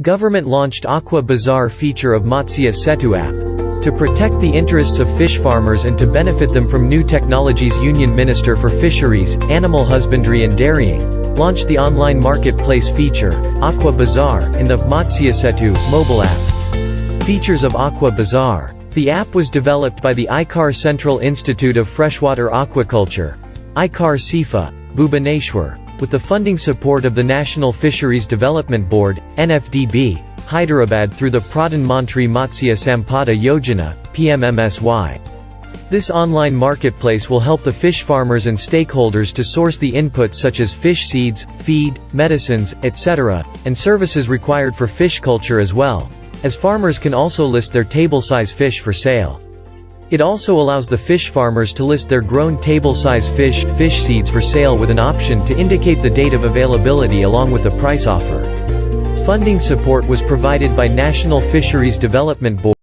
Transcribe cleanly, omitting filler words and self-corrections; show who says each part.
Speaker 1: Government launched Aqua Bazaar feature of Matsya Setu app. To protect the interests of fish farmers and to benefit them from new technologies, Union Minister for Fisheries, Animal Husbandry and Dairying launched the online marketplace feature, Aqua Bazaar, in the Matsya Setu mobile app. Features of Aqua Bazaar. The app was developed by the ICAR Central Institute of Freshwater Aquaculture, ICAR SIFA, Bhubaneswar, with the funding support of the National Fisheries Development Board, NFDB, Hyderabad through the Pradhan Mantri Matsya Sampada Yojana, PMMSY. This online marketplace will help the fish farmers and stakeholders to source the inputs such as fish seeds, feed, medicines, etc., and services required for fish culture as well, as farmers can also list their table-size fish for sale. It also allows the fish farmers to list their grown table-size fish seeds for sale with an option to indicate the date of availability along with the price offer. Funding support was provided by National Fisheries Development Board.